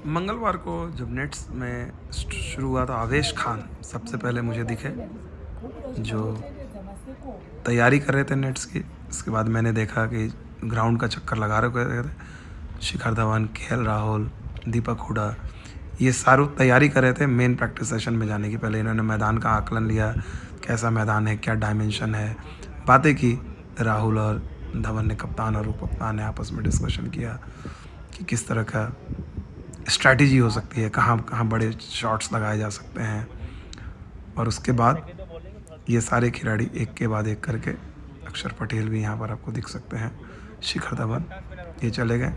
मंगलवार को जब नेट्स में शुरू हुआ था, आवेश खान सबसे पहले मुझे दिखे जो तैयारी कर रहे थे नेट्स की। इसके बाद मैंने देखा कि ग्राउंड का चक्कर लगा रहे थे। शिखर धवन, केएल राहुल, दीपक हुडा, ये सारे तैयारी कर रहे थे मेन प्रैक्टिस सेशन में जाने की। पहले इन्होंने मैदान का आकलन लिया, कैसा मैदान है, क्या डायमेंशन है, बातें की। राहुल और धवन ने, कप्तान और उप कप्तान ने आपस में डिस्कशन किया कि किस तरह का स्ट्रैटेजी हो सकती है, कहाँ कहाँ बड़े शॉट्स लगाए जा सकते हैं। और उसके बाद ये सारे खिलाड़ी एक के बाद एक करके, अक्षर पटेल भी यहाँ पर आपको दिख सकते हैं, शिखर धवन, ये चले गए।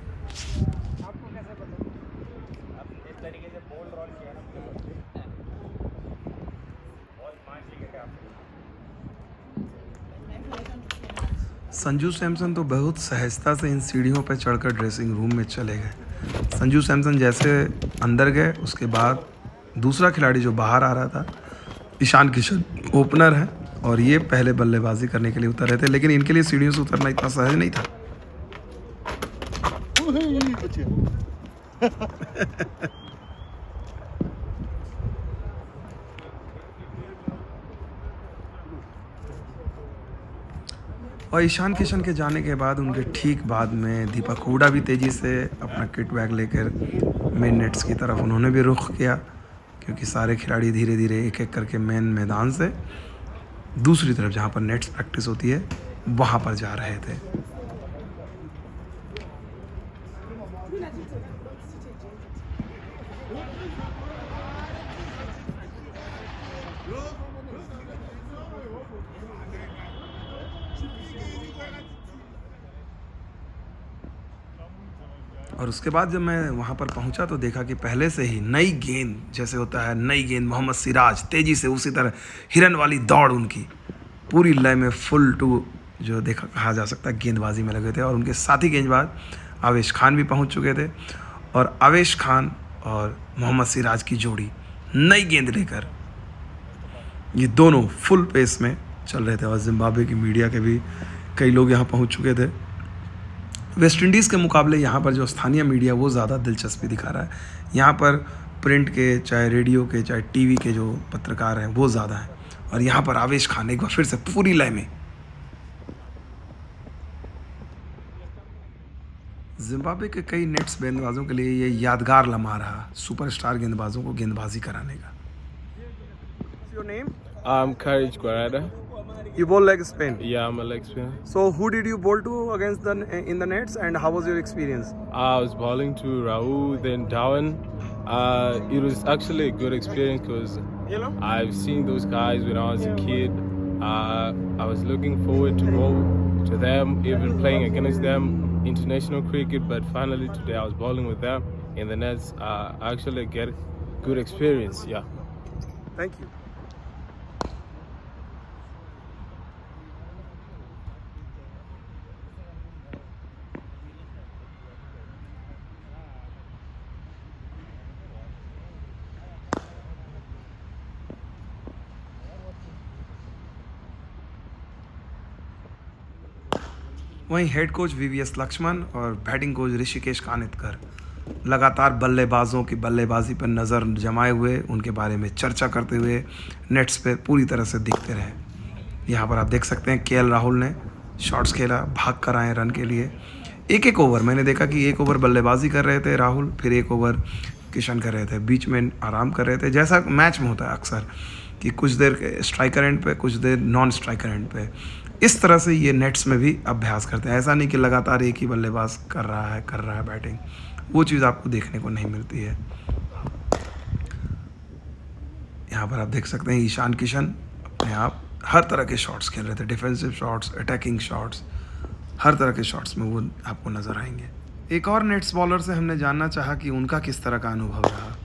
संजू सैमसन तो बहुत सहजता से इन सीढ़ियों पर चढ़कर ड्रेसिंग रूम में चले गए। संजू सैमसन जैसे अंदर गए, उसके बाद दूसरा खिलाड़ी जो बाहर आ रहा था, ईशान किशन, ओपनर है और ये पहले बल्लेबाजी करने के लिए उतर रहे थे, लेकिन इनके लिए सीढ़ियों से उतरना इतना सहज नहीं था। और ईशान किशन के जाने के बाद उनके ठीक बाद में दीपक हुडा भी तेज़ी से अपना किट बैग लेकर मेन नेट्स की तरफ उन्होंने भी रुख किया, क्योंकि सारे खिलाड़ी धीरे धीरे एक एक करके मेन मैदान से दूसरी तरफ जहाँ पर नेट्स प्रैक्टिस होती है वहाँ पर जा रहे थे। और उसके बाद जब मैं वहाँ पर पहुँचा तो देखा कि पहले से ही नई गेंद, जैसे होता है नई गेंद, मोहम्मद सिराज तेज़ी से, उसी तरह हिरन वाली दौड़ उनकी पूरी लय में फुल टू जो देखा कहा जा सकता है गेंदबाजी में लगे थे। और उनके साथी गेंदबाज आवेश खान भी पहुँच चुके थे और आवेश खान और मोहम्मद सिराज की जोड़ी नई गेंद लेकर ये दोनों फुल पेस में चल रहे थे। और जिम्बाब्वे की मीडिया के भी कई लोग यहाँ पहुँच चुके थे। वेस्ट इंडीज़ के मुकाबले यहाँ पर जो स्थानीय मीडिया वो ज़्यादा दिलचस्पी दिखा रहा है। यहाँ पर प्रिंट के, चाहे रेडियो के, चाहे टीवी के जो पत्रकार हैं वो ज़्यादा हैं। और यहाँ पर आवेश खान एक बार फिर से पूरी लय में। जिम्बाब्वे के कई नेट्स गेंदबाजों के लिए ये यादगार लम्हा रहा, सुपरस्टार गेंदबाजों को गेंदबाजी कराने का। Your name? I'm Courage Guarada. You bowl leg spin. Yeah, I'm a leg spinner. So who did you bowl to against in the nets, and how was your experience? I was bowling to Raul, then Darwin. It was actually a good experience because I've seen those guys when I was a kid. I was looking forward to bowl to them, even playing against them international cricket. But finally today I was bowling with them in the nets. Actually get good experience. Yeah. Thank you. वहीं head coach VVS Lakshman और batting coach Rishikesh Kanitkar लगातार बल्लेबाजों की बल्लेबाजी पर नज़र जमाए हुए, उनके बारे में चर्चा करते हुए नेट्स पे पूरी तरह से दिखते रहे। यहाँ पर आप देख सकते हैं केएल राहुल ने शॉट्स खेला, भाग कर आए रन के लिए। एक एक ओवर मैंने देखा कि एक ओवर बल्लेबाजी कर रहे थे राहुल, फिर एक ओवर किशन कर रहे थे, बीच में आराम कर रहे थे, जैसा मैच में होता है अक्सर कि कुछ देर स्ट्राइकर एंड पे, कुछ देर नॉन स्ट्राइकर एंड पे। इस तरह से ये नेट्स में भी अभ्यास करते हैं। ऐसा नहीं कि लगातार एक ही बल्लेबाज कर रहा है बैटिंग, वो चीज़ आपको देखने को नहीं मिलती है। यहाँ पर आप देख सकते हैं ईशान किशन अपने आप हर तरह के शॉट्स खेल रहे थे, डिफेंसिव शॉट्स, अटैकिंग शॉट्स, हर तरह के शॉट्स में वो आपको नज़र आएंगे। एक और नेट्स बॉलर से हमने जानना चाहा कि उनका किस तरह का अनुभव रहा।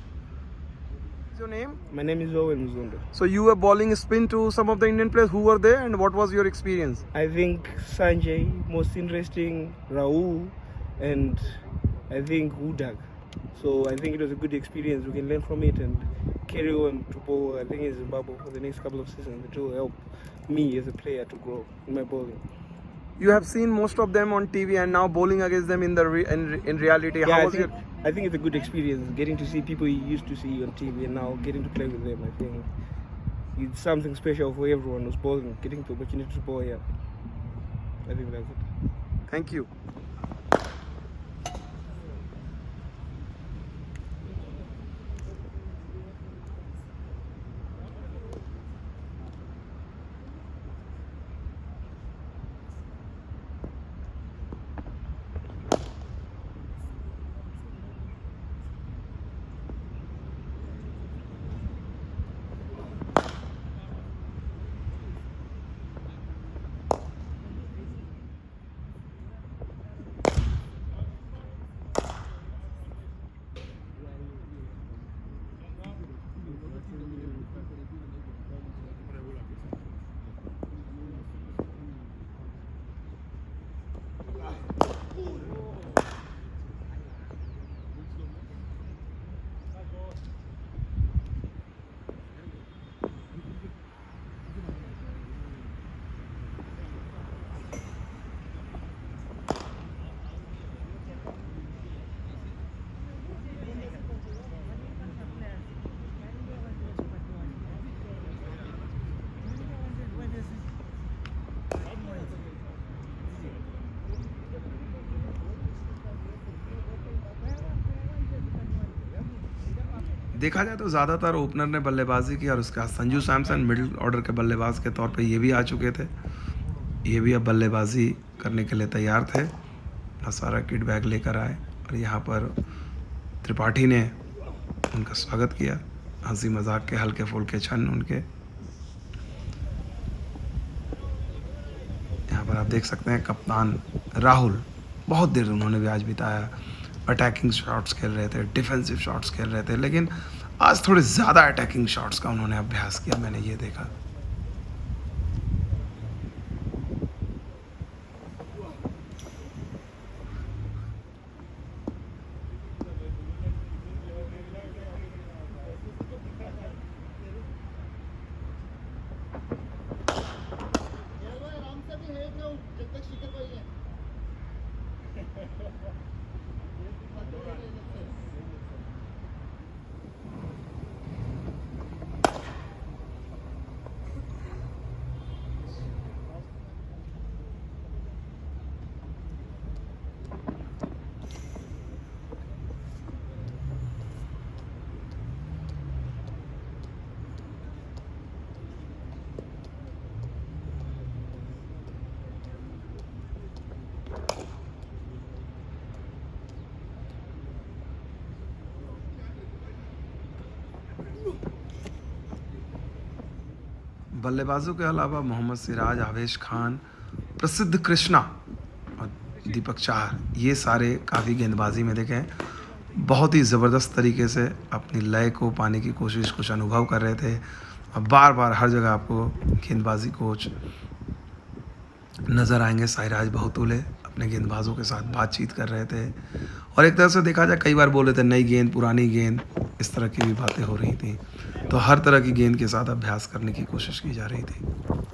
What's your name? My name is Owen Muzundu. So you were bowling spin to some of the Indian players who were there, and what was your experience? I think Sanjay, most interesting, Raul, and I think Udag. So I think it was a good experience. We can learn from it and carry on to bowl, I think, in Zimbabwe for the next couple of seasons. It will help me as a player to grow in my bowling. You have seen most of them on TV and now bowling against them in reality. Yeah, How I was think, your I think it's a good experience getting to see people you used to see on TV and now getting to play with them. I think it's something special for everyone who's bowling, getting the opportunity to bowl here. I think that's it. Thank you. देखा जाए तो ज़्यादातर opener ने बल्लेबाजी की और उसके बाद संजू सैमसन मिडिल ऑर्डर के बल्लेबाज के तौर पे ये भी आ चुके थे। ये भी अब बल्लेबाजी करने के लिए तैयार थे। सारा किट बैग लेकर आए और यहाँ पर त्रिपाठी ने उनका स्वागत किया। हंसी मजाक के हल्के फुल्के क्षण उनके। यहाँ पर आप देख सकते हैं कप्तान राहुल बहुत देर उन्होंने भी आज बिताया। अटैकिंग शॉट्स खेल रहे थे, डिफेंसिव शॉट्स खेल रहे थे, लेकिन आज थोड़े ज़्यादा अटैकिंग शॉट्स का उन्होंने अभ्यास किया, मैंने ये देखा। बल्लेबाजों के अलावा मोहम्मद सिराज, आवेश खान, प्रसिद्ध कृष्णा और दीपक चाहर, ये सारे काफ़ी गेंदबाजी में देखें बहुत ही ज़बरदस्त तरीके से अपनी लय को पाने की कोशिश, कुछ अनुभव कर रहे थे। अब बार बार हर जगह आपको गेंदबाजी कोच नज़र आएंगे। साइराज बहुतुले अपने गेंदबाजों के साथ बातचीत कर रहे थे और एक तरह से देखा जाए कई बार बोल रहे थे नई गेंद, पुरानी गेंद, इस तरह की भी बातें हो रही थी। तो हर तरह की गेंद के साथ अभ्यास करने की कोशिश की जा रही थी।